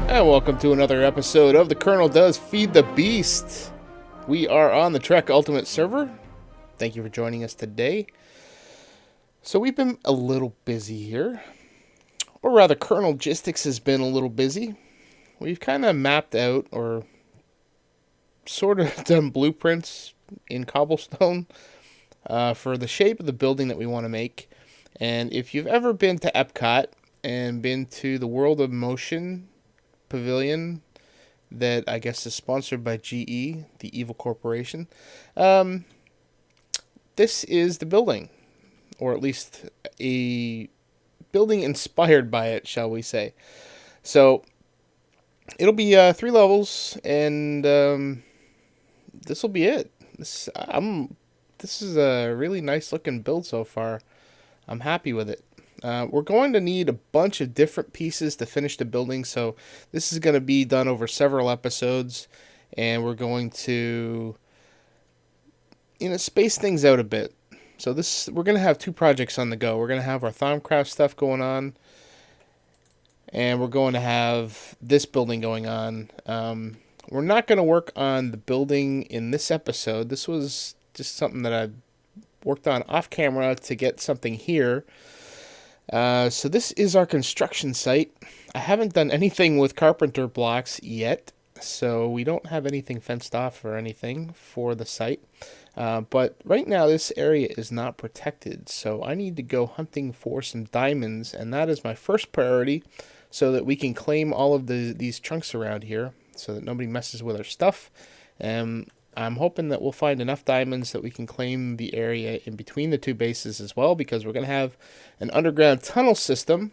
And welcome to another episode of The Colonel Does Feed the Beast. We are on the Trek Ultimate server. Thank you for joining us today. So we've been a little busy here. Or rather, Colonel Logistics has been a little busy. We've kind of mapped out, or sort of done blueprints in cobblestone for the shape of the building that we want to make. And if you've ever been to Epcot and been to the World of Motion Pavilion that I guess is sponsored by GE, the evil corporation, this is the building, or at least a building inspired by it, shall we say. So it'll be 3 levels, and this will be it. This is a really nice looking build so far. I'm happy with it. We're going to need a bunch of different pieces to finish the building, so this is going to be done over several episodes, and we're going to, space things out a bit. So we're going to have 2 projects on the go. We're going to have our Thaumcraft stuff going on, and we're going to have this building going on. We're not going to work on the building in this episode. This was just something that I worked on off camera to get something here. So this is our construction site. I haven't done anything with carpenter blocks yet, so we don't have anything fenced off or anything for the site. But right now this area is not protected, so I need to go hunting for some diamonds, and that is my first priority, so that we can claim all of these chunks around here, so that nobody messes with our stuff. And I'm hoping that we'll find enough diamonds that we can claim the area in between the 2 bases as well, because we're going to have an underground tunnel system.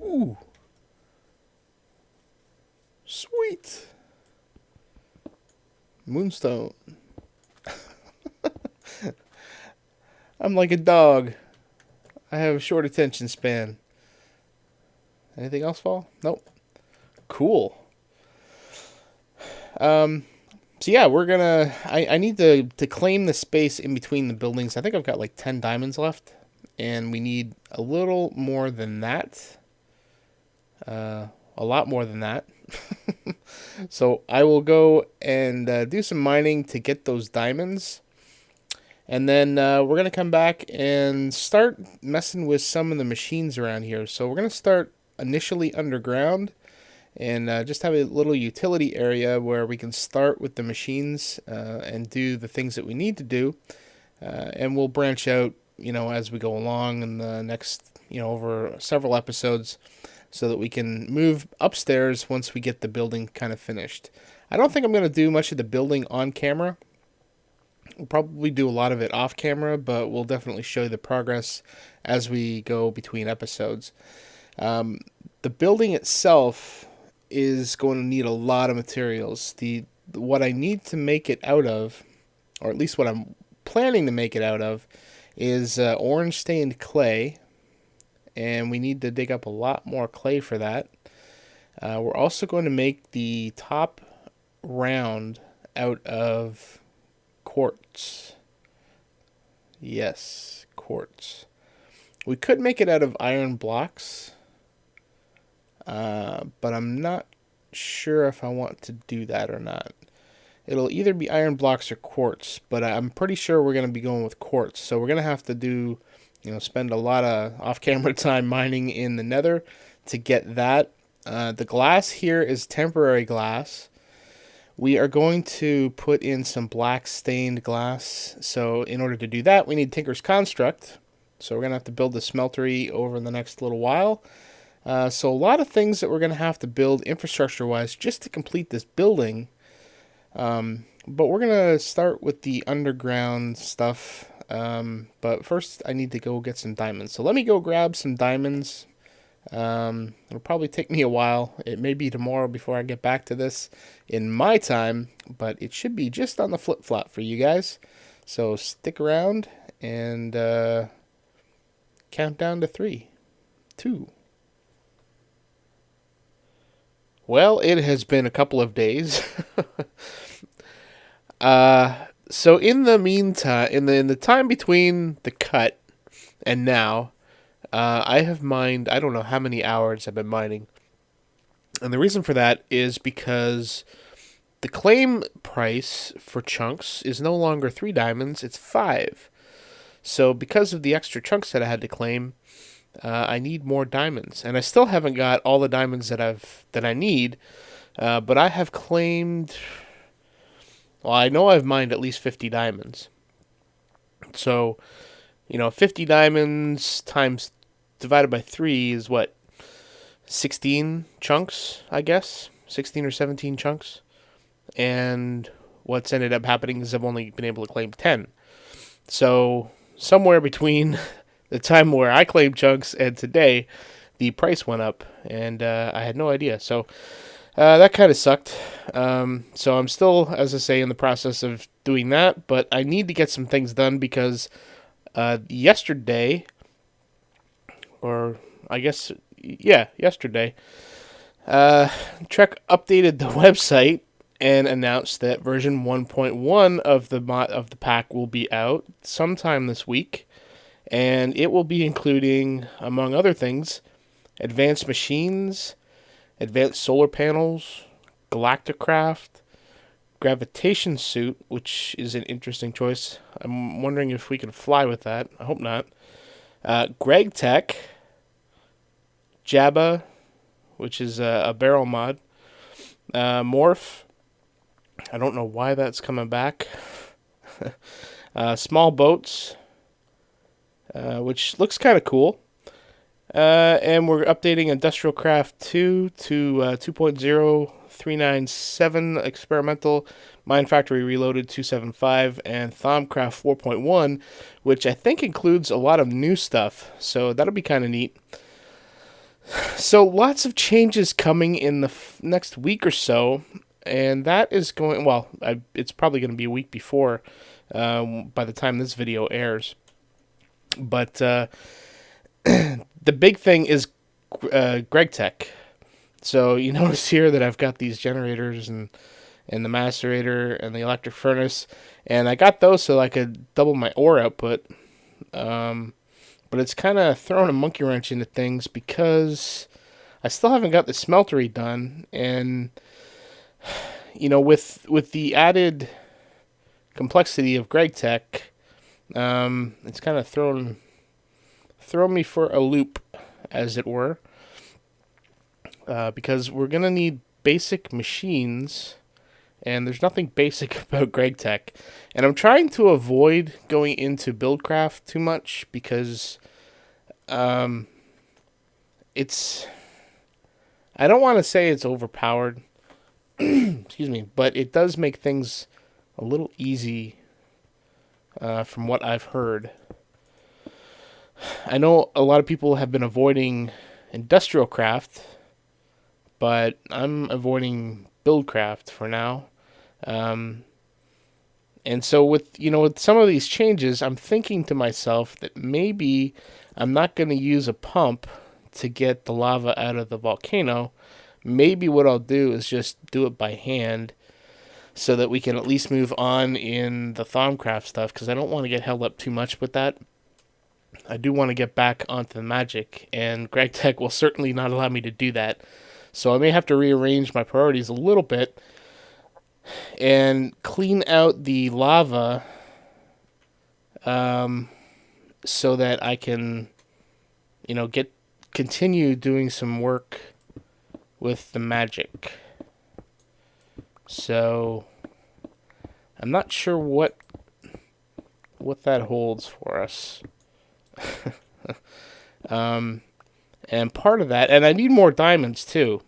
Ooh. Sweet. Moonstone. I'm like a dog. I have a short attention span. Anything else fall? Nope. Cool. So yeah, we're gonna, I need to claim the space in between the buildings. I think I've got like 10 diamonds left, and we need a little more than that. A lot more than that. So I will go and do some mining to get those diamonds. And then we're going to come back and start messing with some of the machines around here. So we're going to start initially underground, and just have a little utility area where we can start with the machines and do the things that we need to do. And we'll branch out, as we go along in the next, over several episodes, so that we can move upstairs once we get the building kind of finished. I don't think I'm going to do much of the building on camera. We'll probably do a lot of it off camera, but we'll definitely show you the progress as we go between episodes. The building itself is going to need a lot of materials. What I need to make it out of, or at least what I'm planning to make it out of, is orange stained clay, and we need to dig up a lot more clay for that. We're also going to make the top round out of quartz. Yes, quartz. We could make it out of iron blocks, but I'm not sure if I want to do that or not. It'll either be iron blocks or quartz, but I'm pretty sure we're going to be going with quartz. So we're going to have to do, spend a lot of off-camera time mining in the nether to get that. The glass here is temporary glass. We are going to put in some black stained glass. So in order to do that, we need Tinker's Construct. So we're going to have to build the smeltery over the next little while. So a lot of things that we're going to have to build infrastructure-wise just to complete this building. But we're going to start with the underground stuff. But first, I need to go get some diamonds. So let me go grab some diamonds. It'll probably take me a while. It may be tomorrow before I get back to this in my time, but it should be just on the flip-flop for you guys. So stick around and count down to 3, 2. Well, it has been a couple of days. So in the meantime, in the time between the cut and now, I have mined, I don't know how many hours I've been mining. And the reason for that is because the claim price for chunks is no longer 3 diamonds, it's 5. So because of the extra chunks that I had to claim, I need more diamonds. And I still haven't got all the diamonds that I need, but I have claimed, well, I know I've mined at least 50 diamonds. So, 50 diamonds times divided by 3 is what? 16 chunks, I guess? 16 or 17 chunks. And what's ended up happening is I've only been able to claim 10. So, somewhere between the time where I claimed chunks and today, the price went up, and I had no idea. So, that kind of sucked. So I'm still, as I say, in the process of doing that, but I need to get some things done because yesterday, or I guess, yeah, yesterday, Trek updated the website and announced that version 1.1 of the pack will be out sometime this week, and it will be including, among other things, advanced machines, advanced solar panels, Galacticraft, gravitation suit, which is an interesting choice. I'm wondering if we can fly with that. I hope not. Greg Tech, Jabba, which is a barrel mod, Morph. I don't know why that's coming back. Small boats, which looks kind of cool. And we're updating Industrial Craft 2 to 2.0397 Experimental, Mine Factory Reloaded 275, and Thaumcraft 4.1, which I think includes a lot of new stuff, so that'll be kind of neat. So lots of changes coming in the next week or so, and that is going, well, it's probably going to be a week before by the time this video airs. But the big thing is Greg Tech. So you notice here that I've got these generators and the macerator and the electric furnace, and I got those so I could double my ore output. But it's kind of throwing a monkey wrench into things because I still haven't got the smeltery done, and with the added complexity of Greg Tech, it's kind of thrown me for a loop, as it were, because we're gonna need basic machines, and there's nothing basic about Greg Tech. And I'm trying to avoid going into Buildcraft too much because it's, I don't want to say it's overpowered, excuse me, but it does make things a little easy from what I've heard. I know a lot of people have been avoiding Industrial Craft, but I'm avoiding Buildcraft for now. And so with some of these changes, I'm thinking to myself that maybe I'm not going to use a pump to get the lava out of the volcano. Maybe what I'll do is just do it by hand so that we can at least move on in the Thaumcraft stuff, because I don't want to get held up too much with that. I do want to get back onto the magic, and Greg Tech will certainly not allow me to do that. So I may have to rearrange my priorities a little bit and clean out the lava so that I can, continue doing some work with the magic. So I'm not sure what that holds for us. And part of that, and I need more diamonds too,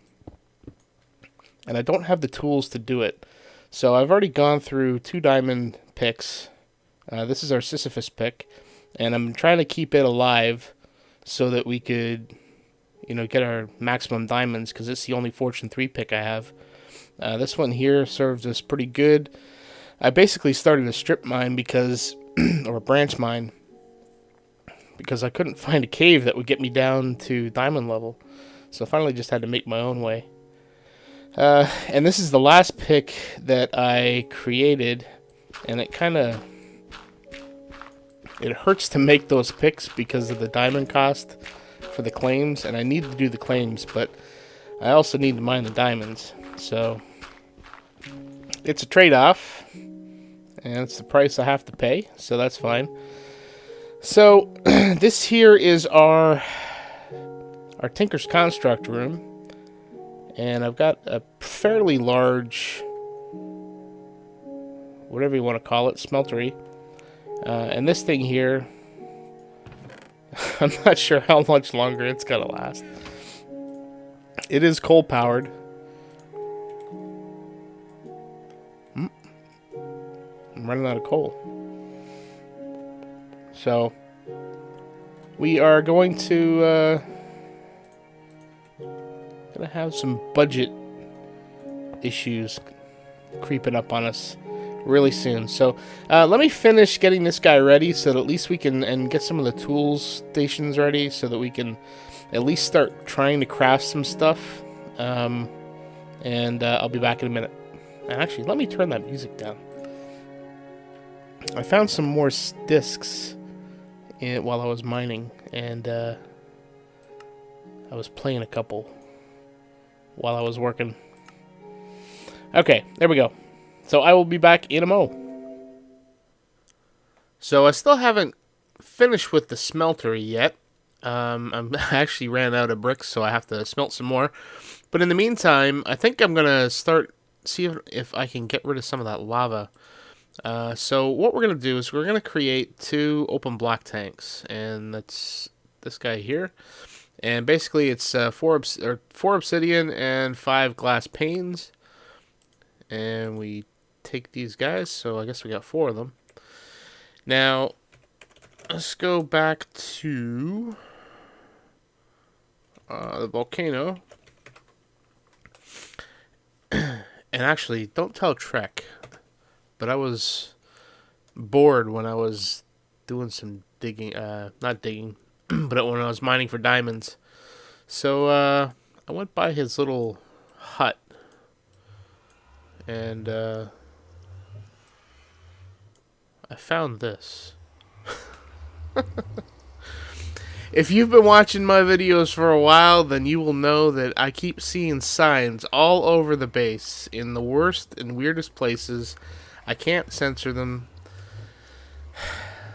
and I don't have the tools to do it. So I've already gone through 2 diamond picks. This is our Sisyphus pick, and I'm trying to keep it alive so that we could, get our maximum diamonds, because it's the only Fortune 3 pick I have. This one here serves us pretty good. I basically started a strip mine because, or a branch mine, because I couldn't find a cave that would get me down to diamond level. So I finally just had to make my own way. And this is the last pick that I created, and it kind of It hurts to make those picks because of the diamond cost for the claims, and I need to do the claims, but I also need to mine the diamonds. So it's a trade-off, and it's the price I have to pay, so that's fine. So this here is our Tinker's Construct room, and I've got a fairly large, whatever you want to call it, smeltery. And this thing here, I'm not sure how much longer it's gonna last. It is coal powered. I'm running out of coal. So we are going to gonna have some budget issues creeping up on us really soon. So let me finish getting this guy ready so that at least we can and get some of the tools stations ready so that we can at least start trying to craft some stuff. And I'll be back in a minute. Actually, let me turn that music down. I found some more discs while I was mining, and I was playing a couple while I was working. Okay, there we go. So I will be back in a mo. So I still haven't finished with the smelter yet. I actually ran out of bricks, so I have to smelt some more. But in the meantime, I think I'm gonna see if I can get rid of some of that lava. So what we're gonna do is we're gonna create 2 open block tanks, and that's this guy here. And basically, it's 4 obsidian and 5 glass panes. And we take these guys, so I guess we got 4 of them. Now, let's go back to the volcano. And actually, don't tell Trek, but I was bored when I was doing some digging, not digging, but when I was mining for diamonds. So I went by his little hut, and I found this. If you've been watching my videos for a while, then you will know that I keep seeing signs all over the base in the worst and weirdest places. I can't censor them.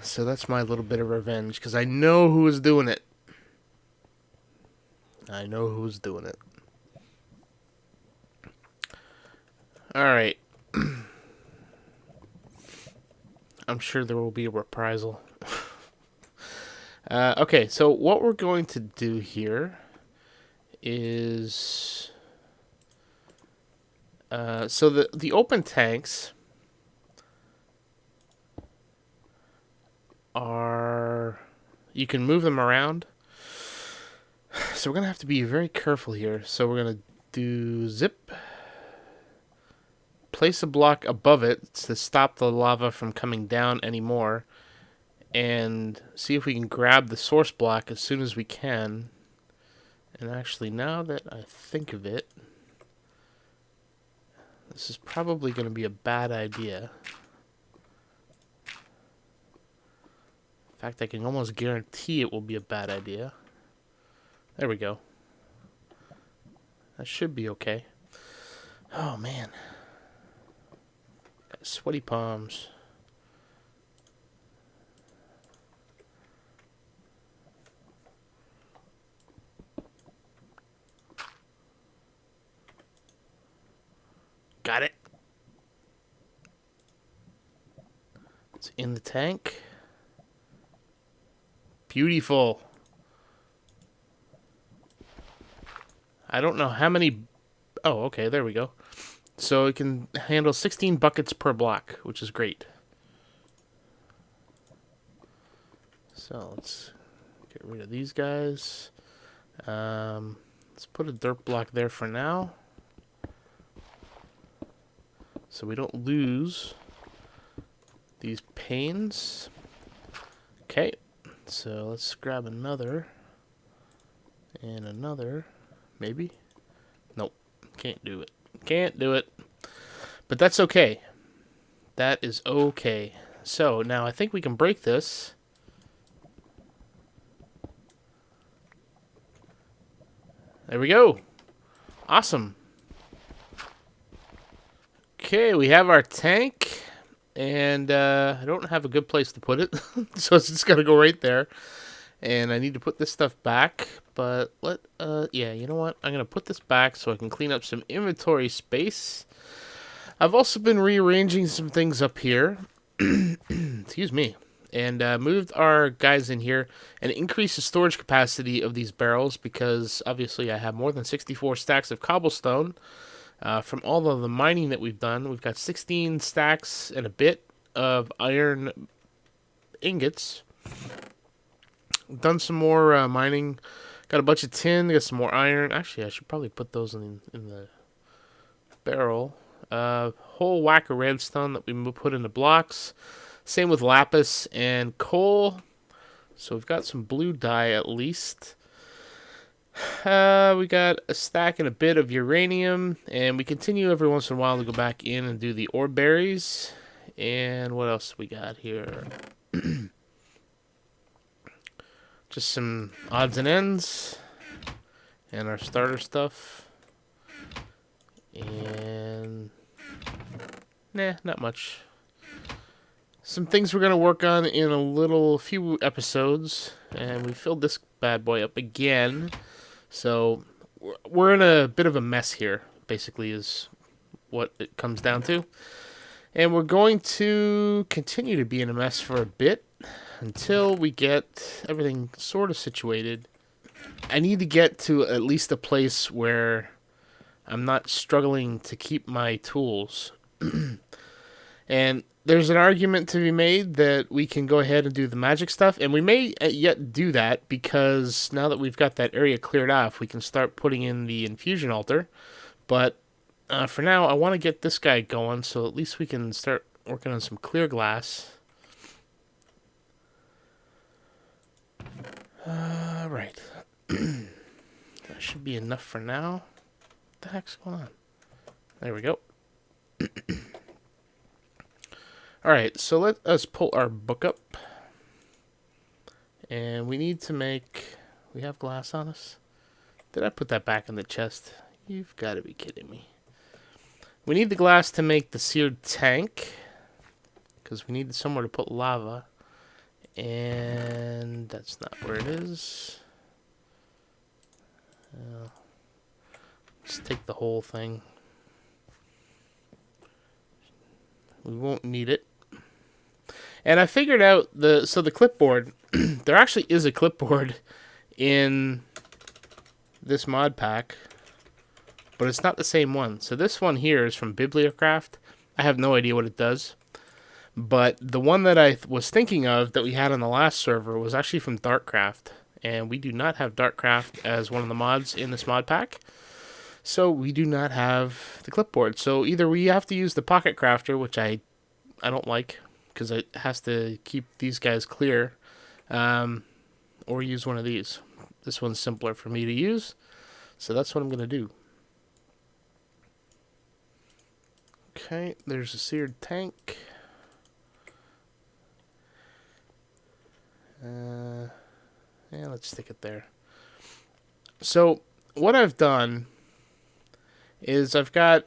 So that's my little bit of revenge, because I know who is doing it. I know who's doing it. Alright. I'm sure there will be a reprisal. Okay, so what we're going to do here is... so the open tanks are... You can move them around. So we're going to have to be very careful here. So we're going to do zip. Place a block above it to stop the lava from coming down anymore. And see if we can grab the source block as soon as we can. And actually, now that I think of it, this is probably going to be a bad idea. In fact, I can almost guarantee it will be a bad idea. There we go. That should be okay. Oh, man. Got sweaty palms. Got it. It's in the tank. Beautiful. I don't know how many... Oh, okay, there we go. So it can handle 16 buckets per block, which is great. So let's get rid of these guys. Let's put a dirt block there for now, so we don't lose these panes. Okay, so let's grab another and another, maybe. Nope, can't do it. Can't do it. But that's okay. That is okay. So now I think we can break this. There we go. Awesome. Okay, we have our tank. And I don't have a good place to put it. So it's just got to go right there. And I need to put this stuff back. But yeah, you know what? I'm going to put this back so I can clean up some inventory space. I've also been rearranging some things up here. Excuse me. And moved our guys in here and increased the storage capacity of these barrels because obviously I have more than 64 stacks of cobblestone from all of the mining that we've done. We've got 16 stacks and a bit of iron ingots. Done some more mining. Got a bunch of tin. Got some more iron. Actually, I should probably put those in the barrel. Whole whack of redstone that we put into blocks. Same with lapis and coal. So we've got some blue dye at least. We got a stack and a bit of uranium. And we continue every once in a while to go back in and do the ore berries. And what else we got here? Just some odds and ends. And our starter stuff. And nah, not much. Some things we're going to work on in a few episodes. And we filled this bad boy up again. So we're in a bit of a mess here, basically, is what it comes down to. And we're going to continue to be in a mess for a bit until we get everything sort of situated. I need to get to at least a place where I'm not struggling to keep my tools. And there's an argument to be made that we can go ahead and do the magic stuff, and we may yet do that because now that we've got that area cleared off, we can start putting in the infusion altar. But for now, I want to get this guy going, so at least we can start working on some clear glass. Right. That should be enough for now. What the heck's going on? There we go. Alright, so let us pull our book up. And we need to make... We have glass on us? Did I put that back in the chest? You've got to be kidding me. We need the glass to make the seared tank. Because we need somewhere to put lava. And that's not where it is. Let's take the whole thing. We won't need it. And I figured out the clipboard, there actually is a clipboard in this mod pack, but it's not the same one. So this one here is from Bibliocraft. I have no idea what it does. But the one that I was thinking of that we had on the last server was actually from Darkcraft. And we do not have Darkcraft as one of the mods in this mod pack. So we do not have the clipboard. So either we have to use the Pocket Crafter, which I don't like, because it has to keep these guys clear, or use one of these. This one's simpler for me to use, so that's what I'm going to do. Okay, there's a seared tank. Yeah, let's stick it there. So what I've done is I've got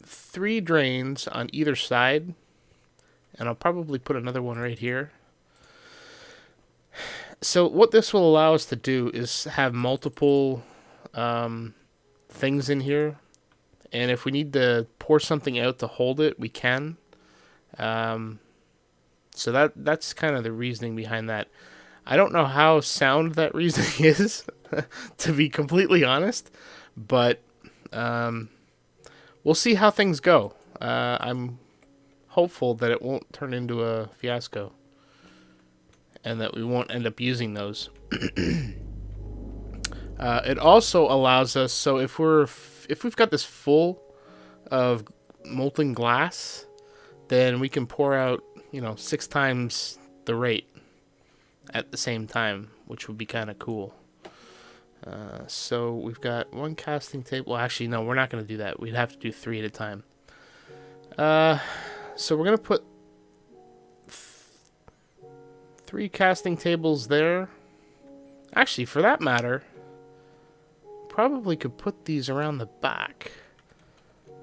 3 drains on either side, and I'll probably put another one right here. So what this will allow us to do is have multiple things in here, and if we need to pour something out to hold it, we can. So that's kind of the reasoning behind that. I don't know how sound that reasoning is, to be completely honest, but we'll see how things go. I'm hopeful that it won't turn into a fiasco and that we won't end up using those. It also allows us, so if we've got this full of molten glass, then we can pour out, 6 times the rate at the same time, which would be kind of cool. So we've got 1 casting table. Well, actually, no, we're not going to do that. We'd have to do 3 at a time. So we're going to put 3 casting tables there. Actually, for that matter, probably could put these around the back.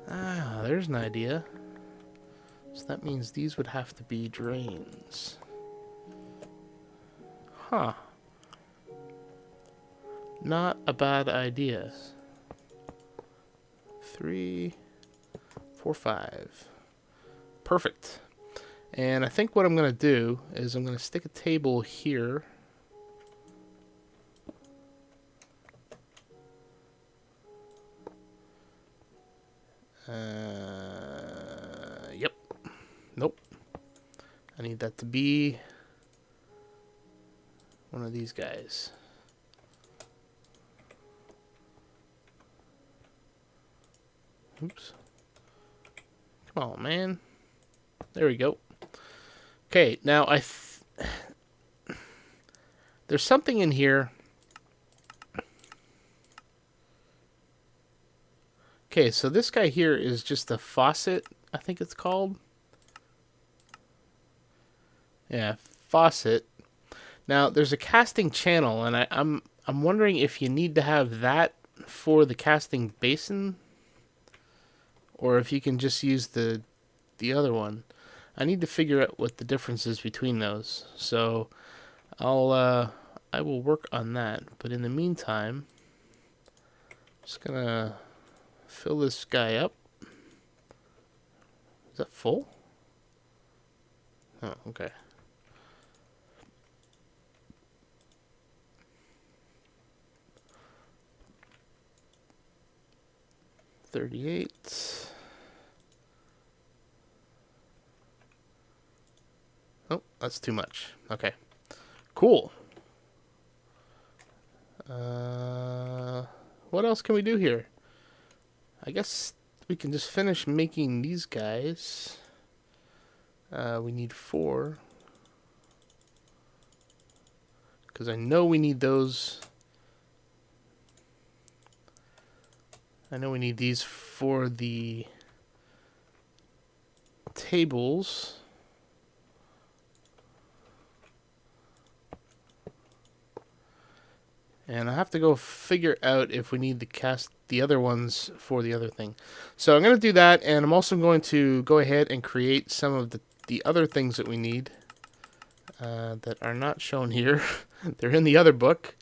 Ah, there's an idea. So that means these would have to be drains. Huh. Not a bad idea. 3, 4, 5. Perfect. And I think what I'm going to do is I'm going to stick a table here. Yep. Nope. I need that to be one of these guys. Oops. Come on, man. There we go. Okay, now there's something in here. Okay, so this guy here is just a faucet, I think it's called. Yeah, faucet. Now, there's a casting channel, and I'm wondering if you need to have that for the casting basin, or if you can just use the other one. I need to figure out what the difference is between those. So I will work on that. But in the meantime, I'm just gonna fill this guy up. Is that full? Oh, okay. $38. Oh, that's too much. Okay. Cool. What else can we do here? I guess we can just finish making these guys. We need 4. Because I know we need those. I know we need these for the tables. And I have to go figure out if we need to cast the other ones for the other thing. So I'm going to do that, and I'm also going to go ahead and create some of the other things that we need that are not shown here. They're in the other book.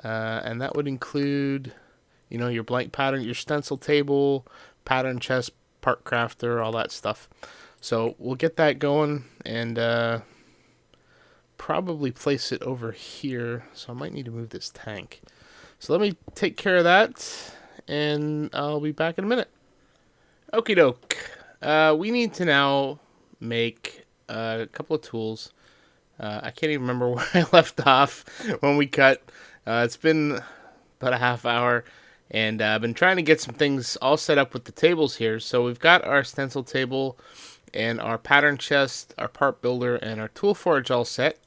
And that would include, you know, your blank pattern, your stencil table, pattern chest, part crafter, all that stuff. So we'll get that going, and probably place it over here. So I might need to move this tank. So let me take care of that, and I'll be back in a minute. Okie doke. We need to now make a couple of tools. I can't even remember where I left off when we cut. It's been about a half hour, and I've been trying to get some things all set up with the tables here. So we've got our stencil table and our pattern chest, our part builder, and our tool forge all set.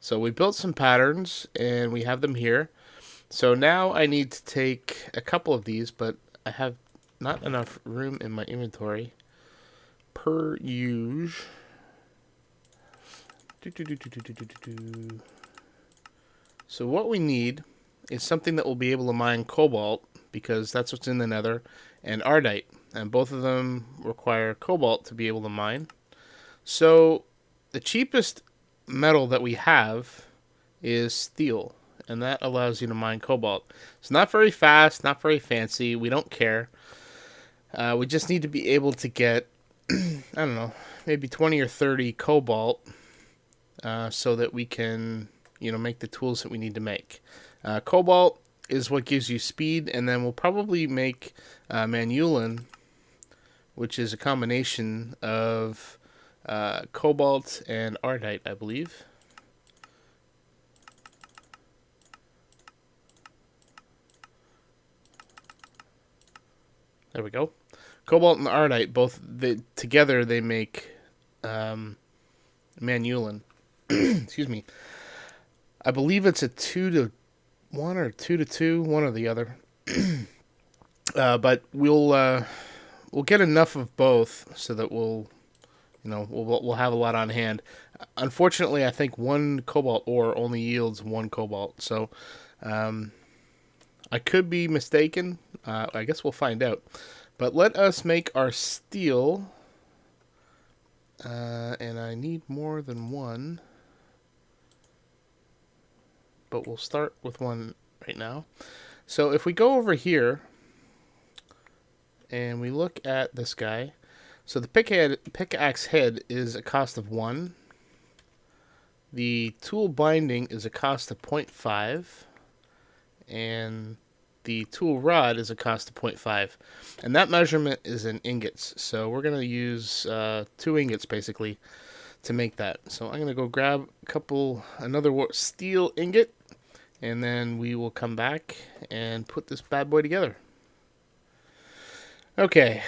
So we built some patterns, and we have them here. So now I need to take a couple of these, but I have not enough room in my inventory. Per usual. So what we need is something that will be able to mine cobalt, because that's what's in the nether, and ardite. And both of them require cobalt to be able to mine. So the cheapest metal that we have is steel, and that allows you to mine cobalt. It's not very fast, not very fancy. We don't care. We just need to be able to get, I don't know, maybe 20 or 30 cobalt, so that we can, you know, make the tools that we need to make. Cobalt is what gives you speed, and then we'll probably make manulin, which is a combination of cobalt and ardite, I believe. There we go. Cobalt and ardite, both together they make manulin. Excuse me. I believe it's a 2 to 1 or 2 to 2, one or the other. But we'll get enough of both so that we'll have a lot on hand. Unfortunately, I think one cobalt ore only yields 1 cobalt, so I could be mistaken. I guess we'll find out. But let us make our steel. And I need more than one. But we'll start with one right now. So if we go over here and we look at this guy, so the pickaxe head is a cost of 1. The tool binding is a cost of 0.5. And the tool rod is a cost of 0.5. And that measurement is in ingots. So we're going to use 2 ingots basically to make that. So I'm going to go grab another steel ingot. And then we will come back and put this bad boy together. Okay.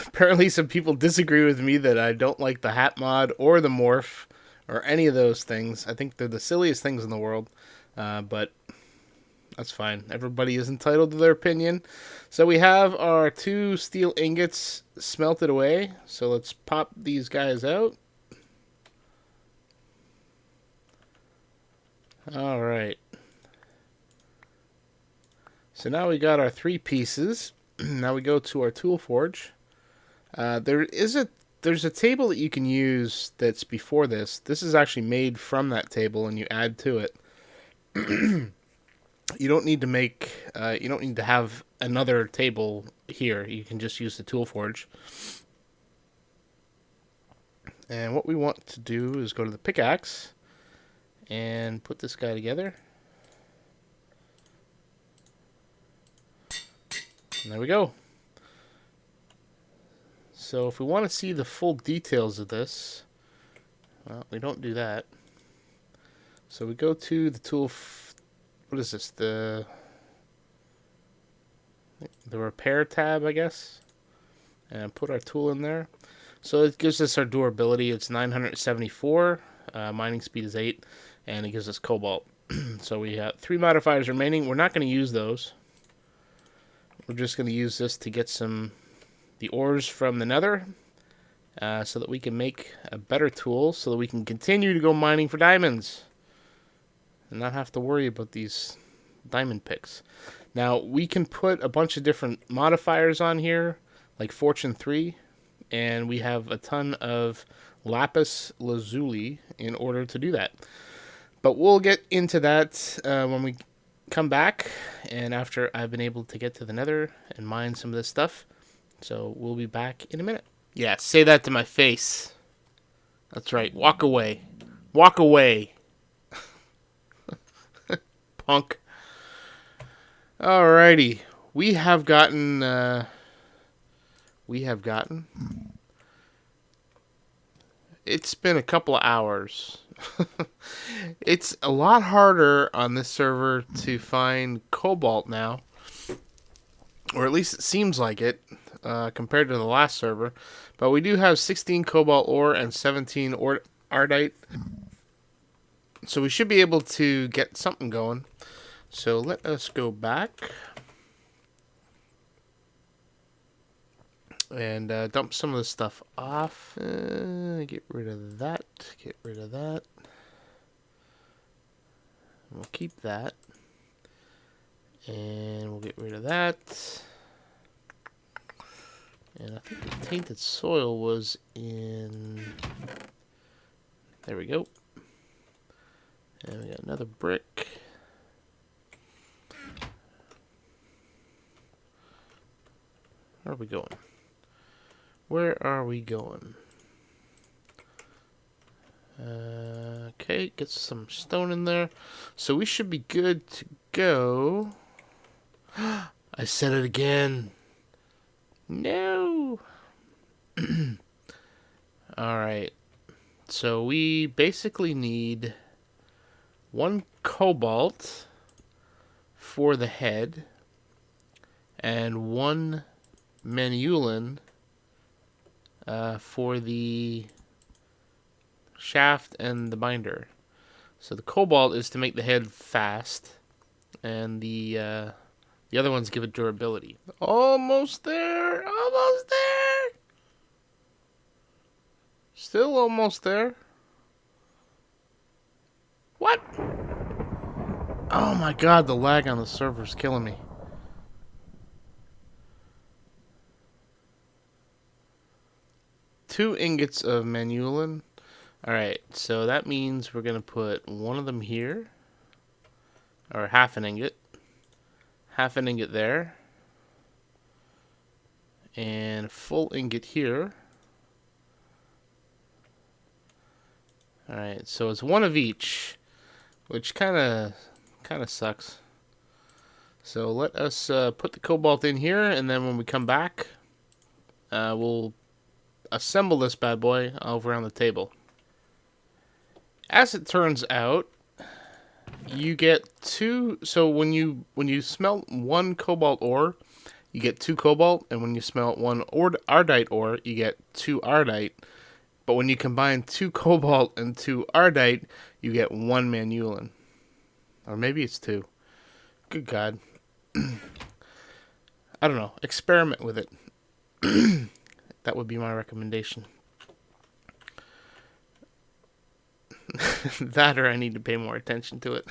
Apparently some people disagree with me that I don't like the hat mod or the morph or any of those things. I think they're the silliest things in the world. But that's fine. Everybody is entitled to their opinion. So we have our 2 steel ingots smelted away. So let's pop these guys out. All right. So now we got our 3 pieces. Now we go to our tool forge. There's a table that you can use that's before this. This is actually made from that table, and you add to it. You don't need to have another table here. You can just use the tool forge. And what we want to do is go to the pickaxe and put this guy together. And there we go. So if we want to see the full details of this, well, we don't do that. So we go to the tool. What is this? The repair tab, I guess. And put our tool in there. So it gives us our durability. It's 974. Mining speed is 8. And it gives us cobalt. So we have 3 modifiers remaining. We're not going to use those. We're just going to use this to get the ores from the nether. So that we can make a better tool. So that we can continue to go mining for diamonds. And not have to worry about these diamond picks. Now, we can put a bunch of different modifiers on here. Like Fortune 3. And we have a ton of lapis lazuli in order to do that. But we'll get into that when we come back. And after I've been able to get to the nether and mine some of this stuff. So we'll be back in a minute. Yeah, say that to my face. That's right. Walk away. Walk away. Punk. Alrighty. We have gotten... It's been a couple of hours. It's a lot harder on this server to find cobalt now. Or at least it seems like it, compared to the last server. But we do have 16 cobalt ore and 17 ardite. So we should be able to get something going. So let us go back. And dump some of this stuff off. Get rid of that. Get rid of that. We'll keep that. And we'll get rid of that. And I think the tainted soil was in... There we go. And we got another brick. Where are we going? Where are we going? Okay, get some stone in there. So we should be good to go. I said it again. No. Alright. So we basically need 1 cobalt for the head and 1 manulin for the shaft and the binder. So the cobalt is to make the head fast, and the other ones give it durability. Almost there, almost there. Still almost there. What? Oh my god, the lag on the server is killing me. Two ingots of manulin. Alright, so that means we're going to put one of them here. Or half an ingot. Half an ingot there. And a full ingot here. Alright, so it's one of each. Which kind of sucks. So let us put the cobalt in here, and then when we come back, we'll assemble this bad boy over on the table. As it turns out, you get two. So when you smelt one cobalt ore, you get two cobalt, and when you smelt one ardite ore, you get two ardite. But when you combine two cobalt and two ardite, you get one manulin. Or maybe it's two. Good God. I don't know. Experiment with it. That would be my recommendation. That or I need to pay more attention to it.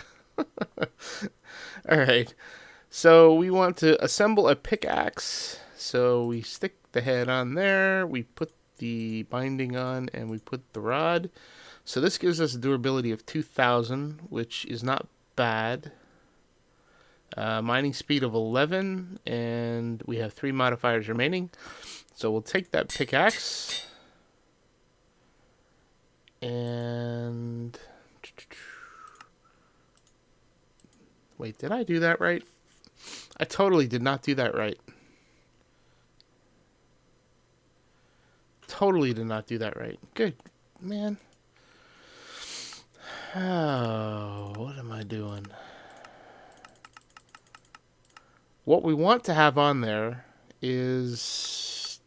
Alright. So we want to assemble a pickaxe. So we stick the head on there. We put the binding on and we put the rod. So this gives us a durability of 2,000, which is not bad. Mining speed of 11, and we have 3 modifiers remaining. So we'll take that pickaxe and wait, did I do that right? I totally did not do that right. Totally did not do that right. Good, man. Oh, what am I doing? What we want to have on there is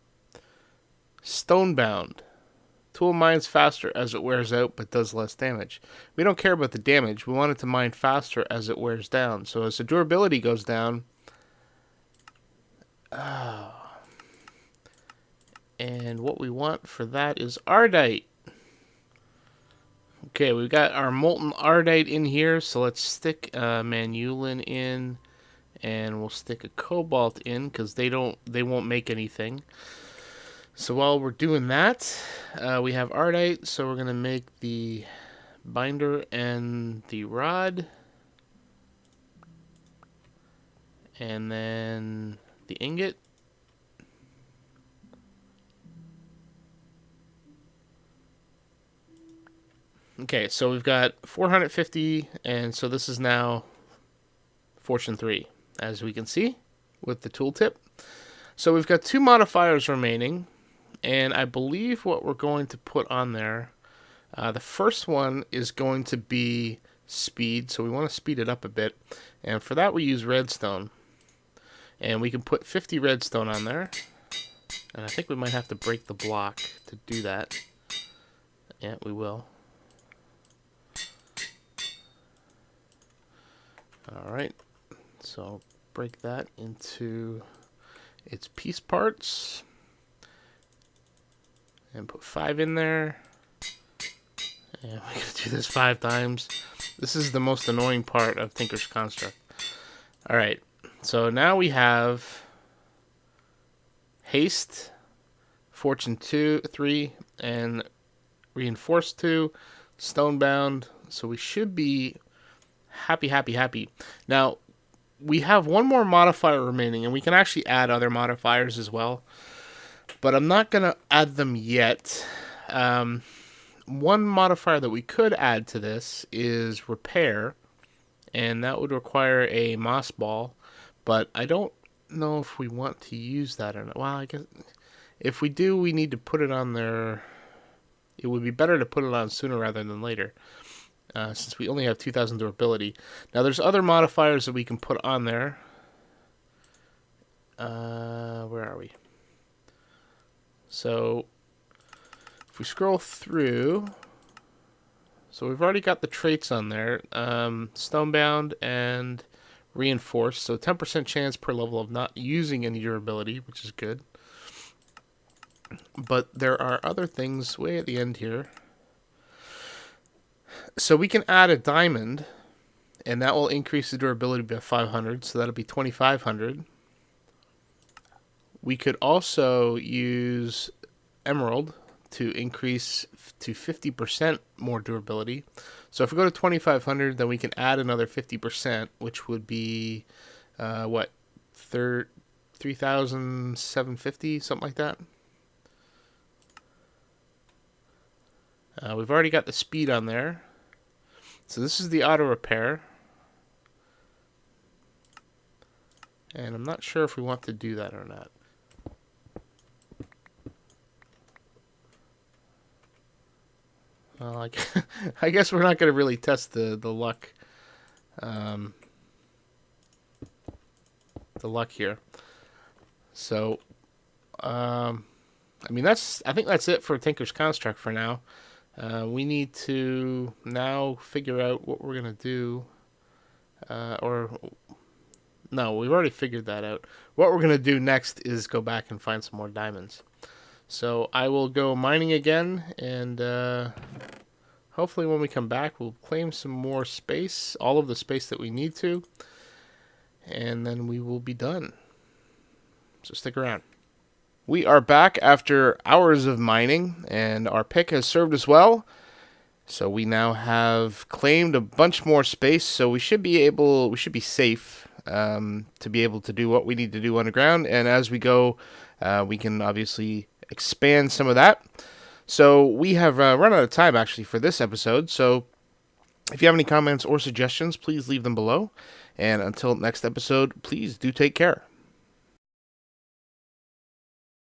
stonebound. Tool mines faster as it wears out, but does less damage. We don't care about the damage. We want it to mine faster as it wears down. So as the durability goes down, and what we want for that is ardite. Okay, we've got our molten ardite in here, so let's stick manulin in. And we'll stick a cobalt in because they won't make anything. So while we're doing that, we have ardite. So we're gonna make the binder and the rod, and then the ingot. Okay, so we've got 450, and so this is now Fortune 3. As we can see with the tooltip. So we've got 2 modifiers remaining, and I believe what we're going to put on there, the first one is going to be speed, so we want to speed it up a bit, and for that we use redstone, and we can put 50 redstone on there, and I think we might have to break the block to do that. Yeah, we will. Alright. So break that into its piece parts and put 5 in there. And we're going to do this 5 times. This is the most annoying part of Tinker's Construct. Alright, so now we have haste, fortune 3, and reinforced 2, stonebound. So we should be happy. Now, we have one more modifier remaining, and we can actually add other modifiers as well. But I'm not going to add them yet. One modifier that we could add to this is repair, and that would require a moss ball. But I don't know if we want to use that or not. Well, I guess if we do, we need to put it on there. It would be better to put it on sooner rather than later. Since we only have 2,000 durability. Now, there's other modifiers that we can put on there. Where are we? So, if we scroll through, so we've already got the traits on there. Stonebound and reinforced. So, 10% chance per level of not using any durability, which is good. But there are other things way at the end here. So we can add a diamond, And that will increase the durability by 500, so that'll be 2,500. We could also use Emerald to increase to 50% more durability. So if we go to 2,500, then we can add another 50%, which would be, 3,750, something like that. We've already got the speed on there. So this is the auto repair. And I'm not sure if we want to do that or not. Well, I guess we're not going to really test the luck. The luck here. So, I think that's it for Tinker's Construct for now. We need to now figure out what we're going to do. No, we've already figured that out. What we're going to do next is go back and find some more diamonds. So I will go mining again, and hopefully when we come back, we'll claim some more space, all of the space that we need to, and then we will be done. So stick around. We are back after hours of mining, and our pick has served us well. So we now have claimed a bunch more space, so we should be safe to be able to do what we need to do underground. And as we go, we can obviously expand some of that. So we have run out of time actually for this episode. So if you have any comments or suggestions, please leave them below. And until next episode, please do take care.